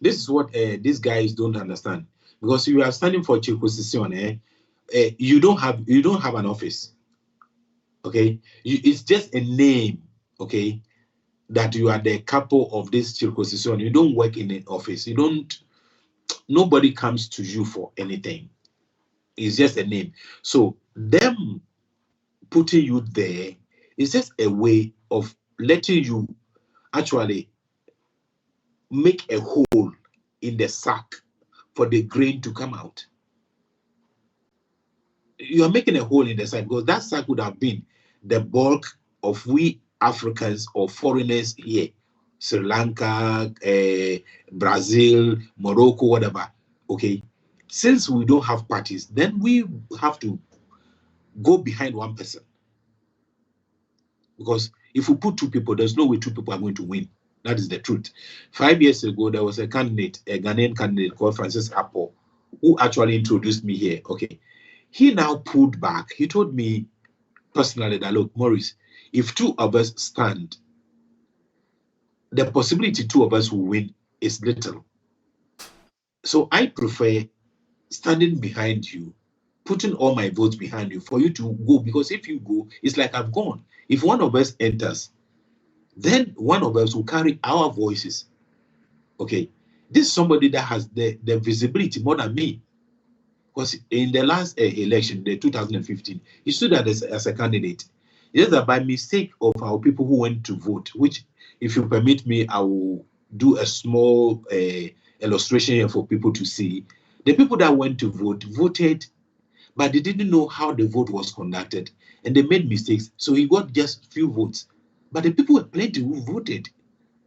This is what these guys don't understand. Because you are standing for circumcision, you don't have an office. Okay, it's just a name. Okay, that you are the couple of this circumcision. You don't work in an office. You don't. Nobody comes to you for anything. It's just a name. So them putting you there is just a way of letting you actually make a hole in the sack for the grain to come out. You are making a hole in the sack because that sack would have been the bulk of we Africans or foreigners here, Sri Lanka, Brazil, Morocco, whatever. Okay, since we don't have parties, then we have to go behind one person. Because if we put two people, there's no way two people are going to win. That is the truth. 5 years ago, there was a candidate, a Ghanaian candidate called Francis Apple, who actually introduced me here. Okay. He now pulled back. He told me personally that, look, Maurice, if two of us stand, the possibility two of us will win is little. So I prefer standing behind you, putting all my votes behind you for you to go, because if you go, it's like I've gone. If one of us enters, then one of us will carry our voices. Okay, this is somebody that has the visibility more than me. Because in the last election, the 2015, he stood as a candidate. It's that by mistake of our people who went to vote, which, if you permit me, I will do a small illustration here for people to see. The people that went to vote voted, but they didn't know how the vote was conducted, and they made mistakes. So he got just few votes, but the people were plenty who voted,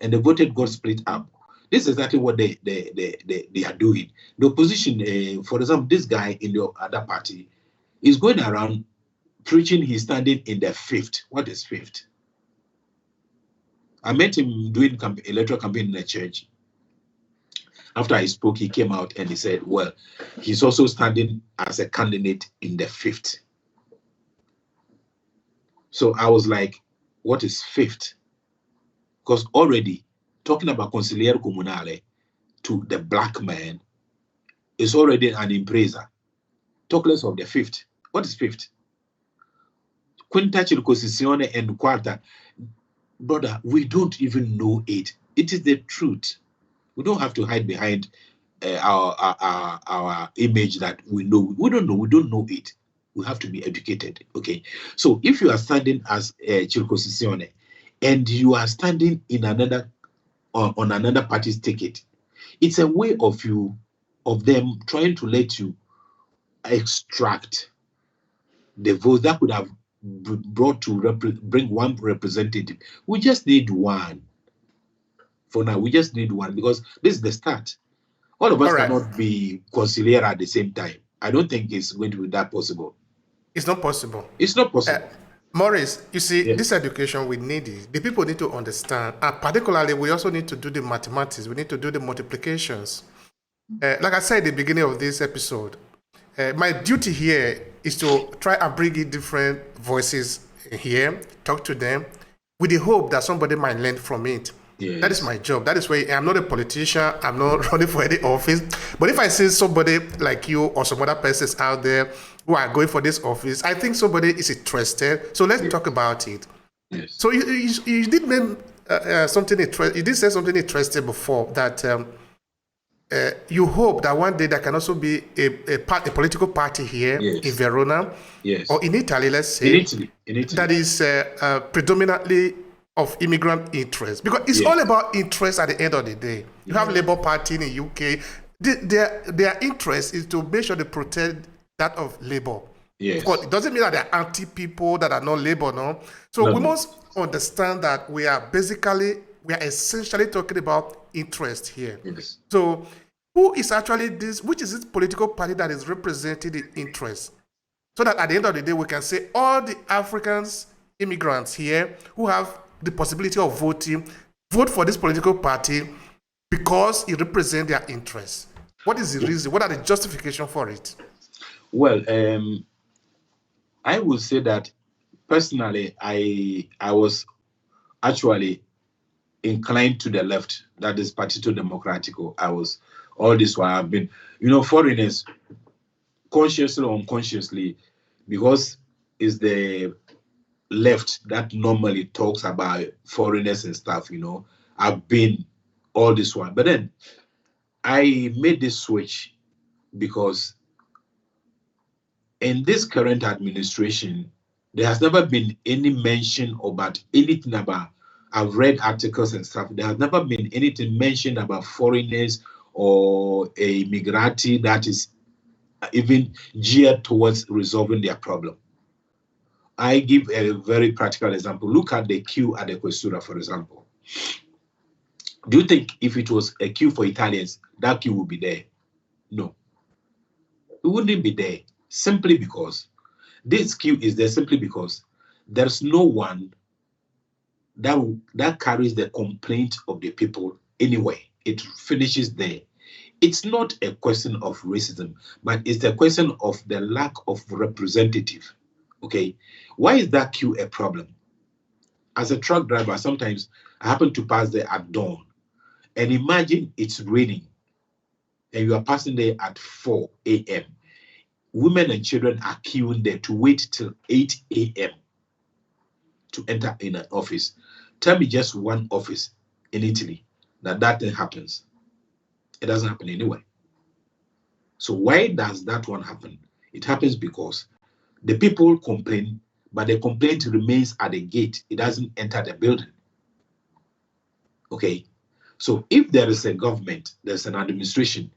and the voted got split up. This is exactly what they are doing. The opposition, for example, this guy in the other party is going around preaching he's standing in the fifth. What is fifth? I met him doing electoral campaign in the church. After I spoke, he came out and he said, well, he's also standing as a candidate in the fifth. So I was like, what is fifth? Because already talking about consigliere comunale to the black man is already an impresa. Talk less of the fifth. What is fifth? Quinta circoncisione and quarta. Brother, we don't even know it. It is the truth. We don't have to hide behind our image that we know. We don't know. We don't know it. We have to be educated. Okay. So if you are standing as a circoncisione and you are standing in another on another party's ticket, it's a way of them trying to let you extract the votes that could have brought to bring one representative. We just need one. For now, we just need one because this is the start. All of us cannot be consigliere at the same time. I don't think it's going to be that possible. It's not possible. It's not possible. Maurice, you see, This education we need it. The people need to understand, and particularly we also need to do the mathematics. We need to do the multiplications. Like I said at the beginning of this episode, my duty here is to try and bring in different voices here, talk to them, with the hope that somebody might learn from it. Yes. That is my job. That is why I'm not a politician. I'm not running for any office. But if I see somebody like you or some other persons out there who are going for this office, I think somebody is interested. So let's talk about it. Yes. So you did name something interesting. You did say something interesting before that you hope that one day there can also be a political party here in Verona, or in Italy, let's say, in Italy. that is predominantly of immigrant interest, because it's all about interest at the end of the day. You have Labour Party in the UK. Their interest is to make sure they protect that of Labour. Yes. Of course, it doesn't mean that they're anti-people that are not Labour, no? So we must understand that we are essentially talking about interest here. Yes. So who is actually which is this political party that is representing the interest? So that at the end of the day, we can say all the Africans, immigrants here who have the possibility of voting, vote for this political party because it represents their interests. What is the reason? What are the justifications for it? Well, I would say that personally, I was actually inclined to the left, that is Partito Democratico. I was all this while I've been, foreigners, consciously or unconsciously, because it's the left that normally talks about foreigners and stuff, I've been all this while. But then I made this switch because in this current administration, there has never been any mention about anything about, I've read articles and stuff, there has never been anything mentioned about foreigners or a migrati that is even geared towards resolving their problem. I give a very practical example. Look at the queue at the Questura, for example. Do you think if it was a queue for Italians, that queue would be there? No. It wouldn't be there, simply because this queue is there simply because there's no one that carries the complaint of the people anyway. It finishes there. It's not a question of racism, but it's a question of the lack of representative. Okay, why is that queue a problem? As a truck driver, sometimes I happen to pass there at dawn, and imagine it's raining, and you are passing there at 4 a.m. Women and children are queuing there to wait till 8 a.m. to enter in an office. Tell me just one office in Italy that thing happens. It doesn't happen anywhere. So why does that one happen? It happens because the people complain, but the complaint remains at the gate. It doesn't enter the building. Okay? So if there is a government, there's an administration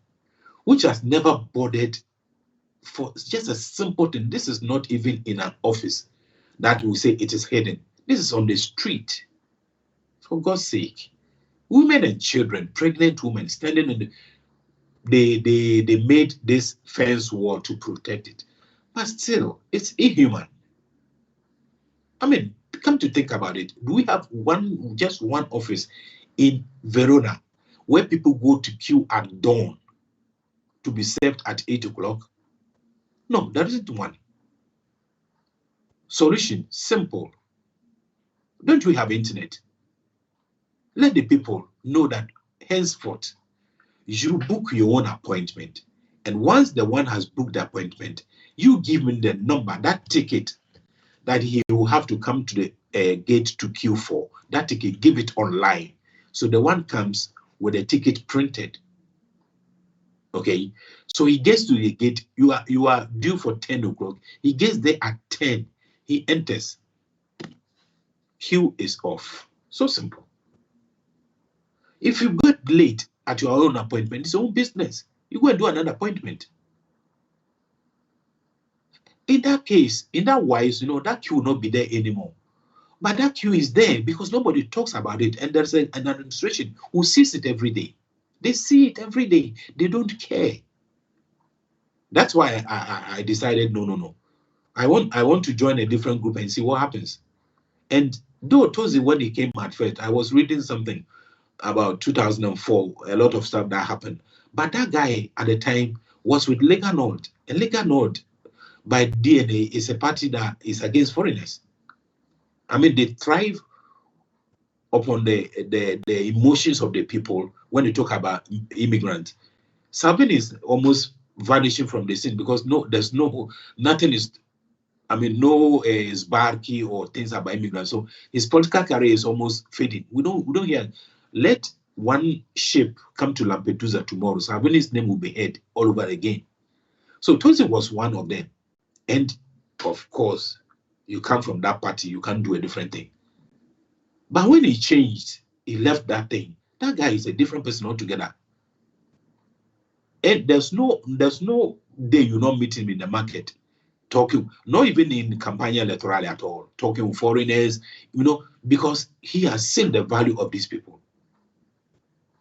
which has never bothered for just a simple thing. This is not even in an office that we say it is hidden. This is on the street. For God's sake. Women and children, pregnant women standing in they made this fence wall to protect it. But still, it's inhuman. I mean, come to think about it. Do we have just one office in Verona where people go to queue at dawn to be served at 8 o'clock? No, there isn't one. Solution, simple. Don't we have internet? Let the people know that henceforth, you book your own appointment. And once the one has booked the appointment, you give him the number, that ticket that he will have to come to the gate to queue for. That ticket, give it online. So the one comes with a ticket printed. Okay, so he gets to the gate. You are due for 10 o'clock. He gets there at 10. He enters. Queue is off. So simple. If you get late at your own appointment, it's your own business. You go and do another appointment. In that case, in that wise, that queue will not be there anymore. But that queue is there because nobody talks about it, and there's an administration who sees it every day. They see it every day. They don't care. That's why I decided, no. I want to join a different group and see what happens. And though Tozi, when he came at first, I was reading something about 2004, a lot of stuff that happened. But that guy at the time was with Lega Nord. And Lega Nord, by DNA, is a party that is against foreigners. I mean, they thrive upon the emotions of the people when they talk about immigrants. Something is almost vanishing from the scene because there's nothing is, no Sbarki or things about immigrants. So his political career is almost fading. We don't hear. Let one ship come to Lampedusa tomorrow. Sabini's name will be heard all over again. So Tozi was one of them. And of course, you come from that party, you can't do a different thing. But when he changed, he left that thing. That guy is a different person altogether. And there's no day you not meet him in the market talking, not even in Campagna Electorale at all, talking with foreigners, because he has seen the value of these people.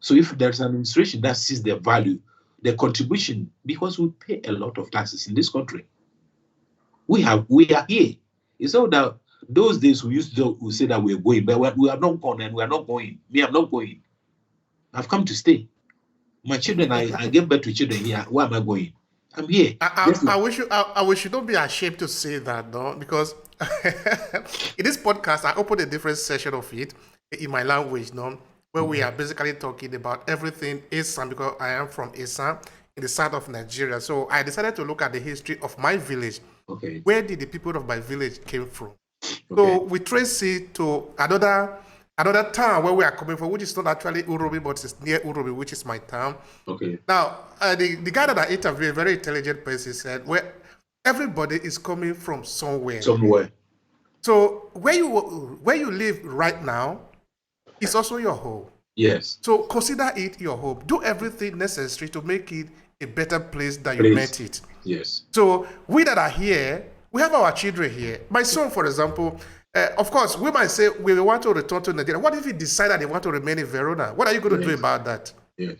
So if there's an administration that sees the value, the contribution, because we pay a lot of taxes in this country. We are here. It's all that those days we used to say that we're going, but we are not going, and we are not going. Me, I'm not going. I've come to stay. My children, I gave birth to children here. Where am I going? I'm here. I wish you don't be ashamed to say that, though, because in this podcast, I opened a different session of it in my language, where we are basically talking about everything Esan, because I am from Esan in the south of Nigeria. So I decided to look at the history of my village. Okay. Where did the people of my village came from? Okay. So we trace it to another town where we are coming from, which is not actually Urobi, but it's near Urobi, which is my town. Okay. Now, the guy that I interviewed, a very intelligent person, said, where everybody is coming from somewhere. Somewhere. So where you live right now is also your home. Yes. So consider it your home. Do everything necessary to make it a better place than you met it. Yes. So we that are here, we have our children here. My son, for example, of course, we might say we want to return to Nigeria. What if he decided they want to remain in Verona? What are you going to do about that? Yes.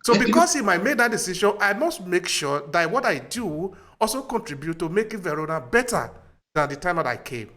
So because he might make that decision, I must make sure that what I do also contribute to making Verona better than the time that I came.